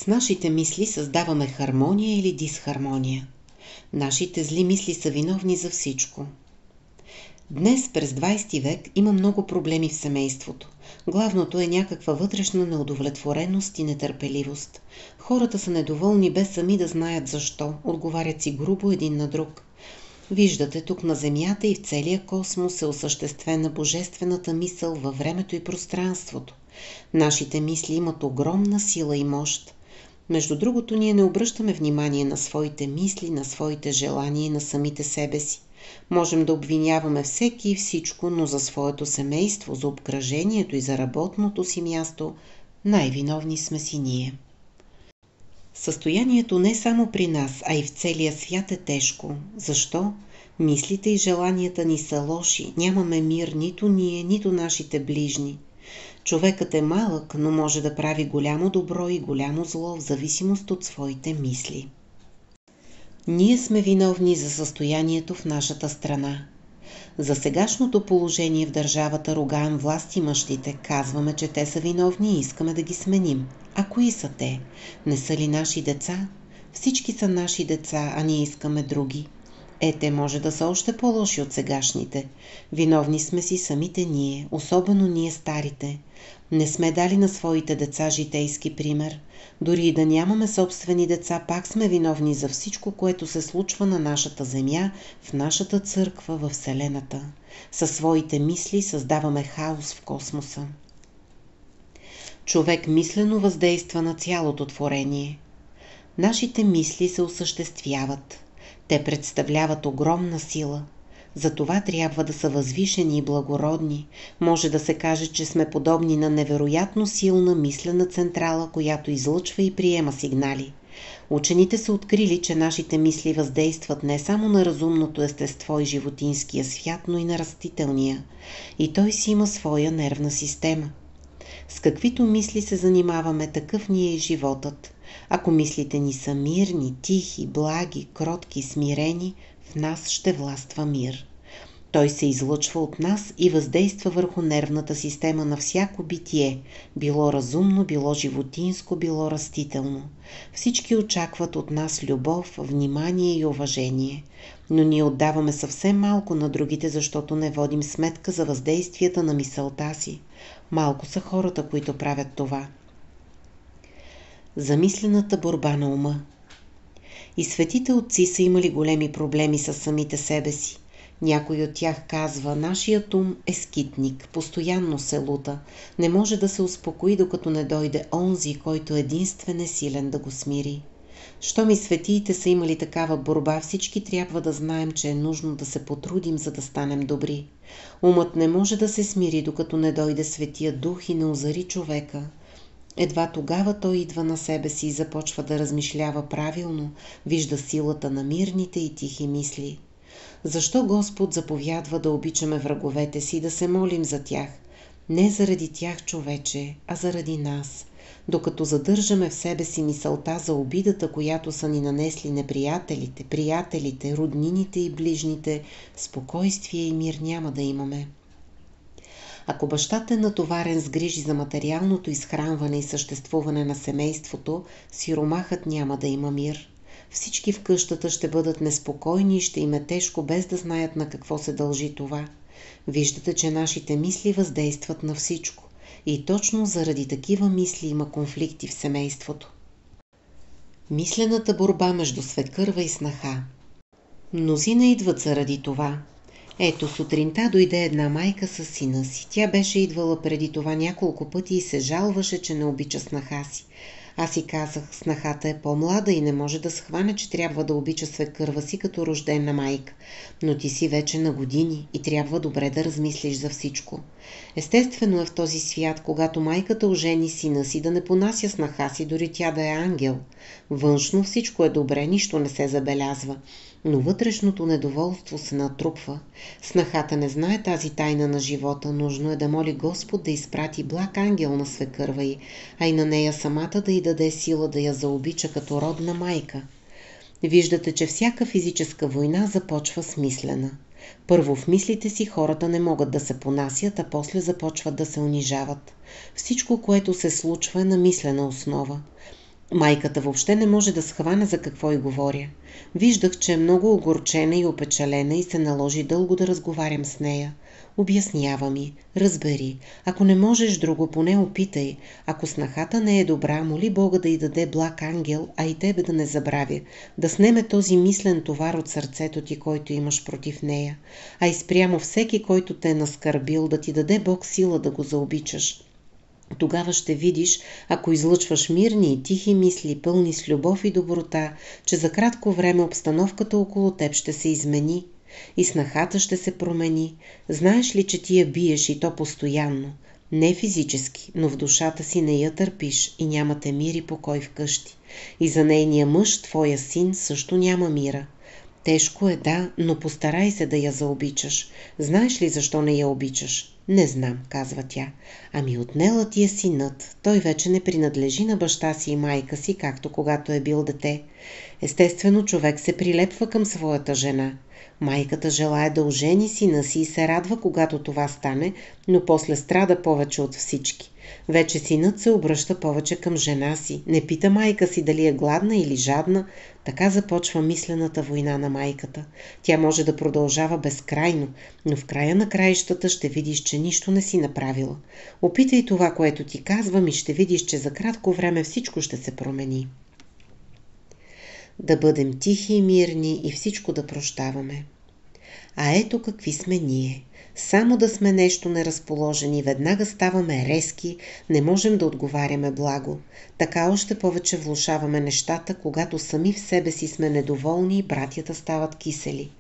С нашите мисли създаваме хармония или дисхармония. Нашите зли мисли са виновни за всичко. Днес, през 20 век, има много проблеми в семейството. Главното е някаква вътрешна неудовлетвореност и нетърпеливост. Хората са недоволни без сами да знаят защо, отговарят си грубо един на друг. Виждате, тук на Земята и в целия космос е осъществена божествената мисъл във времето и пространството. Нашите мисли имат огромна сила и мощ. Между другото, ние не обръщаме внимание на своите мисли, на своите желания и на самите себе си. Можем да обвиняваме всеки и всичко, но за своето семейство, за обкръжението и за работното си място най-виновни сме си ние. Състоянието не само при нас, а и в целия свят е тежко. Защо? Мислите и желанията ни са лоши, нямаме мир нито ние, нито нашите ближни. Човекът е малък, но може да прави голямо добро и голямо зло в зависимост от своите мисли. Ние сме виновни за състоянието в нашата страна. За сегашното положение в държавата ругаем властимащите, казваме, че те са виновни и искаме да ги сменим. А кои са те? Не са ли наши деца? Всички са наши деца, а ние искаме други. Те може да са още по-лоши от сегашните. Виновни сме си самите ние, особено ние старите. Не сме дали на своите деца житейски пример. Дори и да нямаме собствени деца, пак сме виновни за всичко, което се случва на нашата земя, в нашата църква, във Вселената. Със своите мисли създаваме хаос в космоса. Човек мислено въздейства на цялото творение. Нашите мисли се осъществяват. Те представляват огромна сила. Затова трябва да са възвишени и благородни. Може да се каже, че сме подобни на невероятно силна мислена централа, която излъчва и приема сигнали. Учените са открили, че нашите мисли въздействат не само на разумното естество и животинския свят, но и на растителния. И той си има своя нервна система. С каквито мисли се занимаваме, такъв ни е и животът. Ако мислите ни са мирни, тихи, благи, кротки, смирени, в нас ще властва мир. Той се излъчва от нас и въздейства върху нервната система на всяко битие, било разумно, било животинско, било растително. Всички очакват от нас любов, внимание и уважение. Но ние отдаваме съвсем малко на другите, защото не водим сметка за въздействията на мисълта си. Малко са хората, които правят това. Замислената борба на ума. И светите отци са имали големи проблеми с самите себе си. Някой от тях казва: нашият ум е скитник, постоянно се лута, не може да се успокои, докато не дойде онзи, който единствен е силен да го смири. Щом и светиите са имали такава борба, всички трябва да знаем, че е нужно да се потрудим, за да станем добри. Умът не може да се смири, докато не дойде Светия Дух и не озари човека. Едва тогава той идва на себе си и започва да размишлява правилно, вижда силата на мирните и тихи мисли. Защо Господ заповядва да обичаме враговете си и да се молим за тях? Не заради тях, човече, а заради нас. Докато задържаме в себе си мисълта за обидата, която са ни нанесли неприятелите, приятелите, роднините и ближните, спокойствие и мир няма да имаме. Ако бащата е натоварен с грижи за материалното изхранване и съществуване на семейството, сиромахът няма да има мир. Всички в къщата ще бъдат неспокойни и ще им е тежко, без да знаят на какво се дължи това. Виждате, че нашите мисли въздействат на всичко. И точно заради такива мисли има конфликти в семейството. Мислената борба между свекърва и снаха. Мнозина идват заради това. Ето, сутринта дойде една майка със сина си. Тя беше идвала преди това няколко пъти и се жалваше, че не обича снаха си. Аз си казах: снахата е по-млада и не може да схване, че трябва да обича свекърва си като рождена майка. Но ти си вече на години и трябва добре да размислиш за всичко. Естествено е в този свят, когато майката ожени сина си, да не понася снаха си, дори тя да е ангел. Външно всичко е добре, нищо не се забелязва. Но вътрешното недоволство се натрупва. Снахата не знае тази тайна на живота, нужно е да моли Господ да изпрати благ ангел на свекърва й, а и на нея самата да й даде сила да я заобича като родна майка. Виждате, че всяка физическа война започва с мислена. Първо в мислите си хората не могат да се понасят, а после започват да се унижават. Всичко, което се случва, е на мислена основа. Майката въобще не може да схване за какво й говоря. Виждах, че е много огорчена и опечалена и се наложи дълго да разговарям с нея. Обяснява ми, разбери, ако не можеш друго, поне опитай. Ако снахата не е добра, моли Бога да й даде благ ангел, а и тебе да не забравя, да снеме този мислен товар от сърцето ти, който имаш против нея, а и спрямо всеки, който те е наскърбил, да ти даде Бог сила да го заобичаш. Тогава ще видиш, ако излъчваш мирни и тихи мисли, пълни с любов и доброта, че за кратко време обстановката около теб ще се измени и снахата ще се промени. Знаеш ли, че ти я биеш и то постоянно? Не физически, но в душата си не я търпиш и нямате мир и покой вкъщи. И за нейния мъж, твоя син, също няма мира. Тежко е, да, но постарай се да я заобичаш. Знаеш ли защо не я обичаш? Не знам, казва тя. Ами отнела ти е синът. Той вече не принадлежи на баща си и майка си, както когато е бил дете. Естествено, човек се прилепва към своята жена. Майката желае да ожени сина си и се радва, когато това стане, но после страда повече от всички. Вече синът се обръща повече към жена си. Не пита майка си дали е гладна или жадна. Така започва мислената война на майката. Тя може да продължава безкрайно, но в края на краищата ще видиш, че нищо не си направила. Опитай това, което ти казвам, и ще видиш, че за кратко време всичко ще се промени. Да бъдем тихи и мирни и всичко да прощаваме. А ето какви сме ние. Само да сме нещо неразположени, веднага ставаме резки, не можем да отговаряме благо. Така още повече влошаваме нещата, когато сами в себе си сме недоволни и братята стават кисели.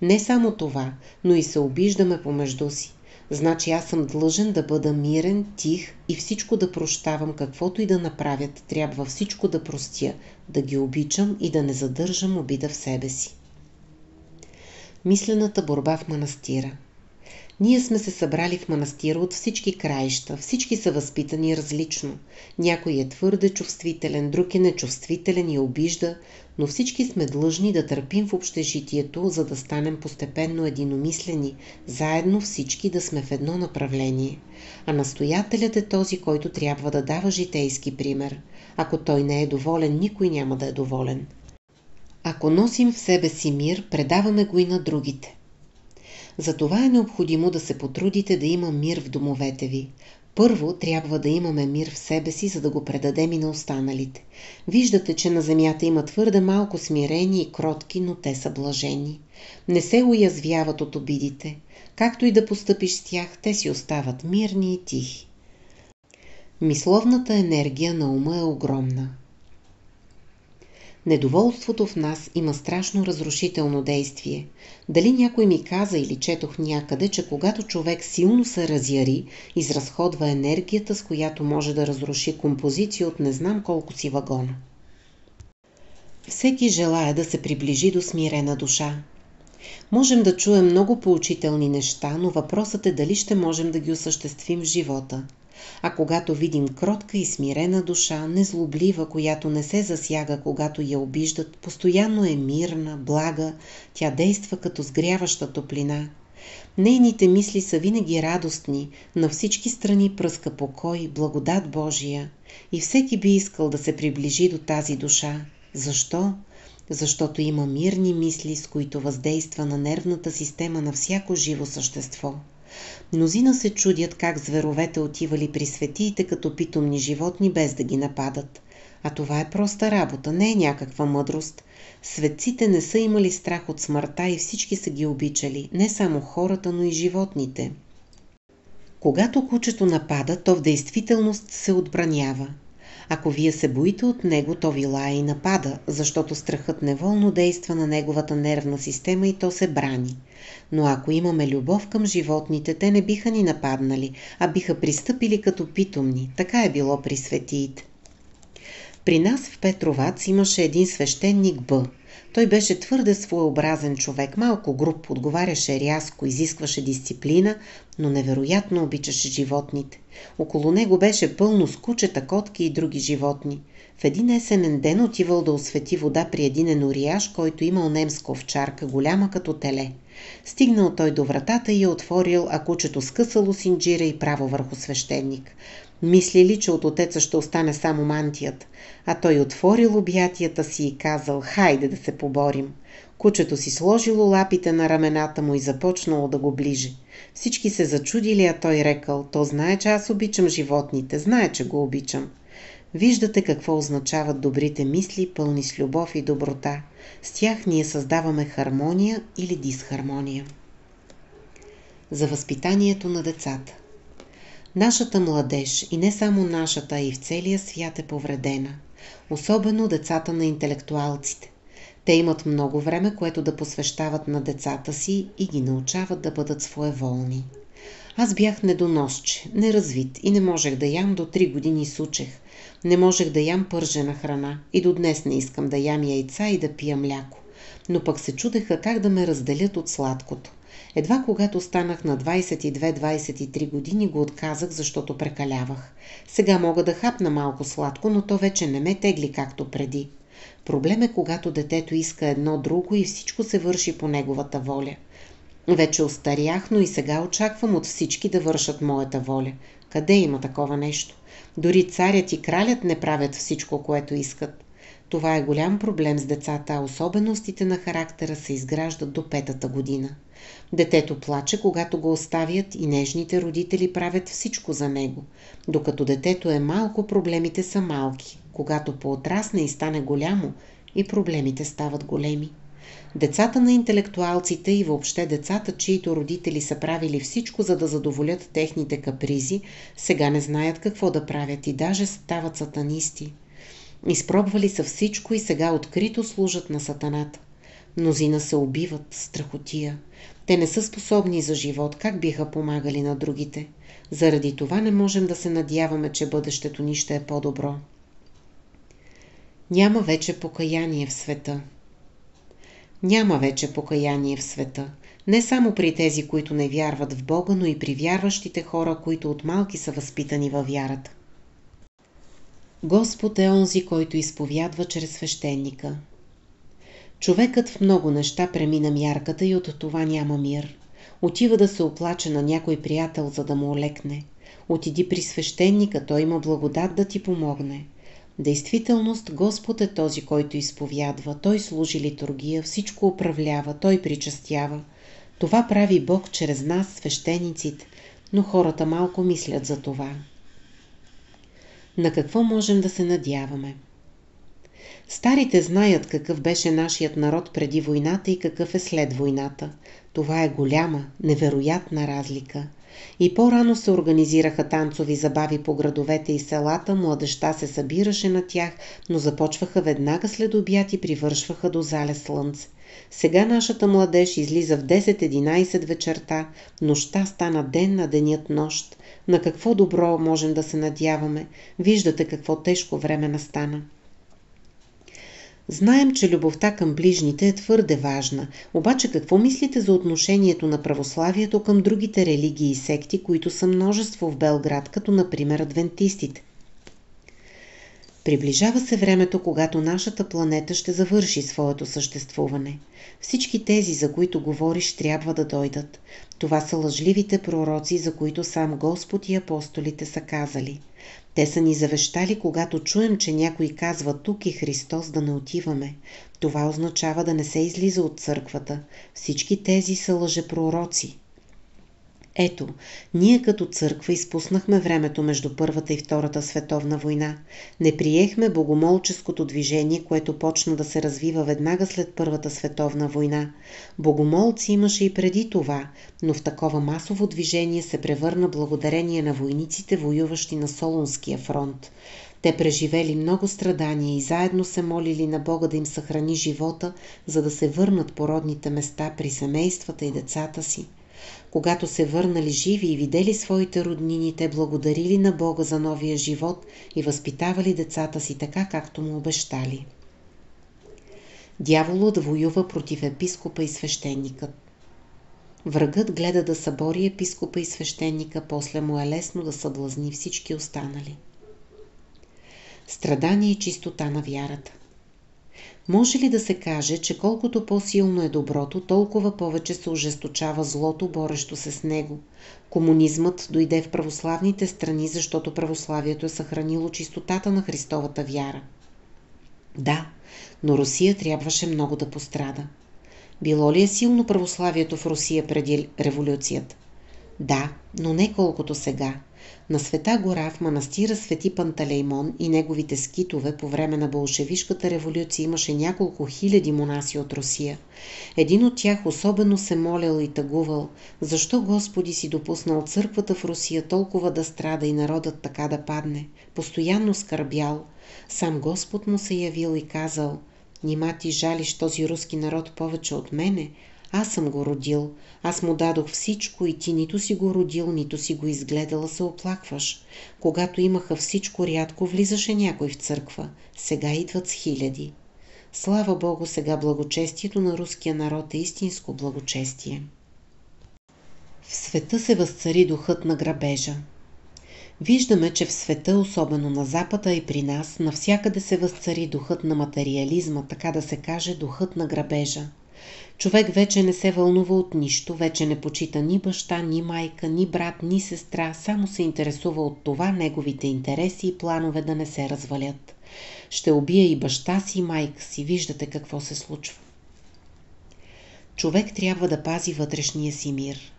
Не само това, но и се обиждаме помежду си. Значи аз съм длъжен да бъда мирен, тих и всичко да прощавам, каквото и да направят. Трябва всичко да простя, да ги обичам и да не задържам обида в себе си. Мислената борба в манастира. Ние сме се събрали в манастира от всички краища, всички са възпитани различно. Някой е твърде чувствителен, друг е нечувствителен и обижда, но всички сме длъжни да търпим в общежитието, за да станем постепенно единомислени, заедно всички да сме в едно направление. А настоятелят е този, който трябва да дава житейски пример. Ако той не е доволен, никой няма да е доволен. Ако носим в себе си мир, предаваме го и на другите. Затова е необходимо да се потрудите да има мир в домовете ви. Първо трябва да имаме мир в себе си, за да го предадем и на останалите. Виждате, че на земята има твърде малко смирени и кротки, но те са блажени. Не се уязвяват от обидите. Както и да постъпиш с тях, те си остават мирни и тихи. Мисловната енергия на ума е огромна. Недоволството в нас има страшно разрушително действие. Дали някой ми каза или четох някъде, че когато човек силно се разяри, изразходва енергията, с която може да разруши композиция от не знам колко си вагона. Всеки желае да се приближи до смирена душа. Можем да чуем много поучителни неща, но въпросът е дали ще можем да ги осъществим в живота. А когато видим кротка и смирена душа, незлоблива, която не се засяга, когато я обиждат, постоянно е мирна, блага, тя действа като сгряваща топлина. Нейните мисли са винаги радостни, на всички страни пръска покой, благодат Божия. И всеки би искал да се приближи до тази душа. Защо? Защото има мирни мисли, с които въздейства на нервната система на всяко живо същество. Мнозина се чудят как зверовете отивали при светиите като питомни животни, без да ги нападат. А това е проста работа, не е някаква мъдрост. Светците не са имали страх от смъртта и всички са ги обичали, не само хората, но и животните. Когато кучето напада, то в действителност се отбранява. Ако вие се боите от него, то ви лае и напада, защото страхът неволно действа на неговата нервна система и то се брани. Но ако имаме любов към животните, те не биха ни нападнали, а биха пристъпили като питомни. Така е било при светиите. При нас в Петровац имаше един свещеник Б. Той беше твърде своеобразен човек, малко груб, отговаряше рязко, изискваше дисциплина, но невероятно обичаше животните. Около него беше пълно с кучета, котки и други животни. В един есенен ден отивал да освети вода при един енорияж, който имал немска овчарка, голяма като теле. Стигнал той до вратата и я отворил, а кучето скъсало синджира и право върху свещеник. Мислили, че от отеца ще остане само мантият, а той отворил обятията си и казал: хайде да се поборим. Кучето си сложило лапите на рамената му и започнало да го ближе. Всички се зачудили, а той рекал: то знае, че аз обичам животните, знае, че го обичам. Виждате какво означават добрите мисли, пълни с любов и доброта. С тях ние създаваме хармония или дисхармония. За възпитанието на децата. Нашата младеж, и не само нашата, а и в целия свят, е повредена. Особено децата на интелектуалците. Те имат много време, което да посвещават на децата си и ги научават да бъдат своеволни. Аз бях недоносче, неразвит и не можех да ям, до 3 години с учех. Не можех да ям пържена храна и до днес не искам да ям яйца и да пия мляко. Но пък се чудеха как да ме разделят от сладкото. Едва когато станах на 22-23 години го отказах, защото прекалявах. Сега мога да хапна малко сладко, но то вече не ме тегли както преди. Проблем е, когато детето иска едно друго и всичко се върши по неговата воля. Вече остарях, но и сега очаквам от всички да вършат моята воля. Къде има такова нещо? Дори царят и кралят не правят всичко, което искат. Това е голям проблем с децата, а особеностите на характера се изграждат до 5-та година. Детето плаче, когато го оставят, и нежните родители правят всичко за него. Докато детето е малко, проблемите са малки. Когато поотрасне и стане голямо, и проблемите стават големи. Децата на интелектуалците и въобще децата, чието родители са правили всичко, за да задоволят техните капризи, сега не знаят какво да правят и даже стават сатанисти. Изпробвали са всичко и сега открито служат на сатаната. Мнозина се убиват, страхотия. Те не са способни за живот, как биха помагали на другите. Заради това не можем да се надяваме, че бъдещето ни ще е по-добро. Няма вече покаяние в света. Няма вече покаяние в света. Не само при тези, които не вярват в Бога, но и при вярващите хора, които от малки са възпитани във вярата. Господ е онзи, който изповядва чрез свещеника. Човекът в много неща премина мярката и от това няма мир. Отива да се оплаче на някой приятел, за да му олекне. Отиди при свещеника, той има благодат да ти помогне. Действителност Господ е този, който изповядва. Той служи литургия, всичко управлява, той причастява. Това прави Бог чрез нас, свещениците, но хората малко мислят за това. На какво можем да се надяваме? Старите знаят какъв беше нашият народ преди войната и какъв е след войната. Това е голяма, невероятна разлика. И по-рано се организираха танцови забави по градовете и селата, младежта се събираше на тях, но започваха веднага след обяд и привършваха до залез слънце. Сега нашата младеж излиза в 10-11 вечерта, нощта стана ден, а денят нощ. На какво добро можем да се надяваме? Виждате какво тежко време настана. Знаем, че любовта към ближните е твърде важна, обаче какво мислите за отношението на православието към другите религии и секти, които са множество в Белград, като например адвентистите? Приближава се времето, когато нашата планета ще завърши своето съществуване. Всички тези, за които говориш, трябва да дойдат. Това са лъжливите пророци, за които сам Господ и апостолите са казали. Те са ни завещали, когато чуем, че някой казва тук е Христос, да не отиваме. Това означава да не се излиза от църквата. Всички тези са лъжепророци. Ето, ние като църква изпуснахме времето между Първата и Втората световна война. Не приехме богомолческото движение, което почна да се развива веднага след Първата световна война. Богомолци имаше и преди това, но в такова масово движение се превърна благодарение на войниците, воюващи на Солунския фронт. Те преживели много страдания и заедно се молили на Бога да им съхрани живота, за да се върнат по родните места при семействата и децата си. Когато се върнали живи и видели своите роднини, те благодарили на Бога за новия живот и възпитавали децата си така, както му обещали. Дяволът воюва против епископа и свещеникът. Врагът гледа да събори епископа и свещеника, после му е лесно да съблазни всички останали. Страдание и чистота на вярата. Може ли да се каже, че колкото по-силно е доброто, толкова повече се ожесточава злото, борещо се с него? Комунизмът дойде в православните страни, защото православието е съхранило чистотата на Христовата вяра. Да, но Русия трябваше много да пострада. Било ли е силно православието в Русия преди революцията? Да, но не колкото сега. На Света гора в манастира Свети Пантелеймон и неговите скитове по време на болшевишката революция имаше няколко хиляди монаси от Русия. Един от тях особено се молял и тъгувал: защо Господи си допуснал църквата в Русия толкова да страда и народът така да падне? Постоянно скърбял. Сам Господ му се явил и казал: нима ти жалиш този руски народ повече от мене? Аз съм го родил, аз му дадох всичко и ти нито си го родил, нито си го изгледала, се оплакваш. Когато имаха всичко, рядко влизаше някой в църква, сега идват с хиляди. Слава Богу, сега благочестието на руския народ е истинско благочестие. В света се възцари духът на грабежа. Виждаме, че в света, особено на Запада и при нас, навсякъде се възцари духът на материализма, така да се каже духът на грабежа. Човек вече не се вълнува от нищо, вече не почита ни баща, ни майка, ни брат, ни сестра, само се интересува от това неговите интереси и планове да не се развалят. Ще убия и баща си и майка си, виждате какво се случва. Човек трябва да пази вътрешния си мир.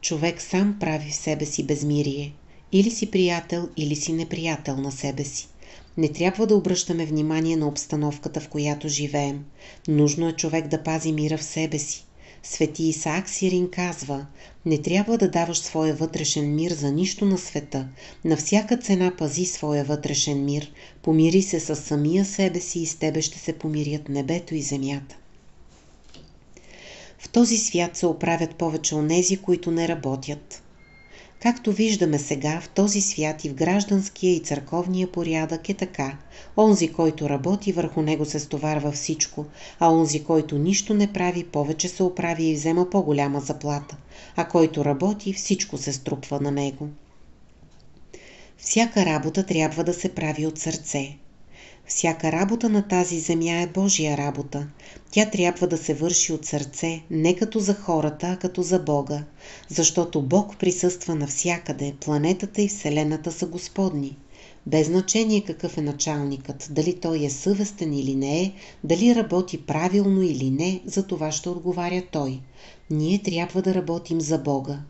Човек сам прави в себе си безмирие. Или си приятел, или си неприятел на себе си. Не трябва да обръщаме внимание на обстановката, в която живеем. Нужно е човек да пази мира в себе си. Свети Исаак Сирин казва: не трябва да даваш своя вътрешен мир за нищо на света. На всяка цена пази своя вътрешен мир. Помири се с самия себе си и с тебе ще се помирят небето и земята. В този свят се оправят повече онези, които не работят. Както виждаме сега, в този свят и в гражданския и църковния порядък е така. Онзи, който работи, върху него се стоварва всичко, а онзи, който нищо не прави, повече се оправи и взема по-голяма заплата, а който работи, всичко се струпва на него. Всяка работа трябва да се прави от сърце. Всяка работа на тази земя е Божия работа. Тя трябва да се върши от сърце, не като за хората, а като за Бога. Защото Бог присъства навсякъде, планетата и Вселената са Господни. Без значение какъв е началникът, дали той е съвестен или не е, дали работи правилно или не, за това ще отговаря той. Ние трябва да работим за Бога.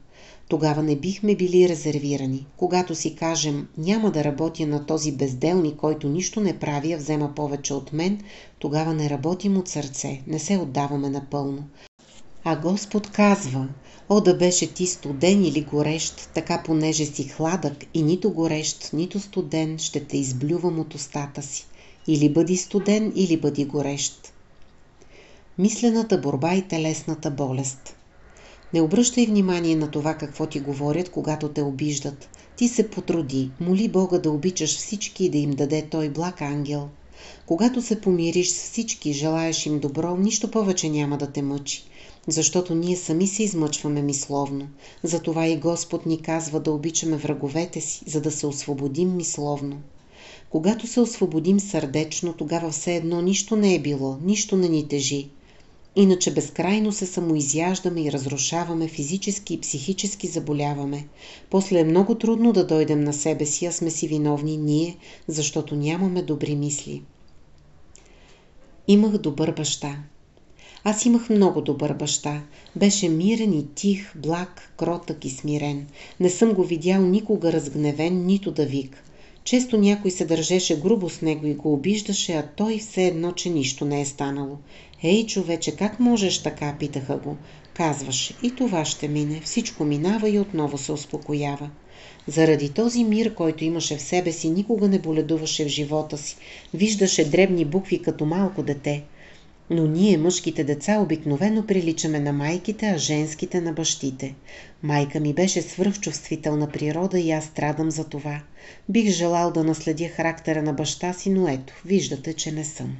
Тогава не бихме били резервирани. Когато си кажем: няма да работя на този безделник, който нищо не прави, а взема повече от мен, тогава не работим от сърце, не се отдаваме напълно. А Господ казва: о, да беше ти студен или горещ, така понеже си хладък и нито горещ, нито студен, ще те изблювам от устата си. Или бъди студен, или бъди горещ. Мислената борба и телесната болест. Не обръщай внимание на това какво ти говорят, когато те обиждат. Ти се потруди, моли Бога да обичаш всички и да им даде той благ ангел. Когато се помириш с всички, желаеш им добро, нищо повече няма да те мъчи, защото ние сами се измъчваме мисловно. Затова и Господ ни казва да обичаме враговете си, за да се освободим мисловно. Когато се освободим сърдечно, тогава все едно нищо не е било, нищо не ни тежи. Иначе безкрайно се самоизяждаме и разрушаваме, физически и психически заболяваме. После е много трудно да дойдем на себе си, а сме си виновни ние, защото нямаме добри мисли. Имах добър баща. Аз имах много добър баща. Беше мирен и тих, благ, кротък и смирен. Не съм го видял никога разгневен, нито да вик. Често някой се държеше грубо с него и го обиждаше, а той все едно, че нищо не е станало. Ей, човече, как можеш така, питаха го. Казваше: и това ще мине, всичко минава и отново се успокоява. Заради този мир, който имаше в себе си, никога не боледуваше в живота си. Виждаше дребни букви като малко дете. Но ние, мъжките деца, обикновено приличаме на майките, а женските на бащите. Майка ми беше свръхчувствителна природа и аз страдам за това. Бих желал да наследя характера на баща си, но ето, виждате, че не съм.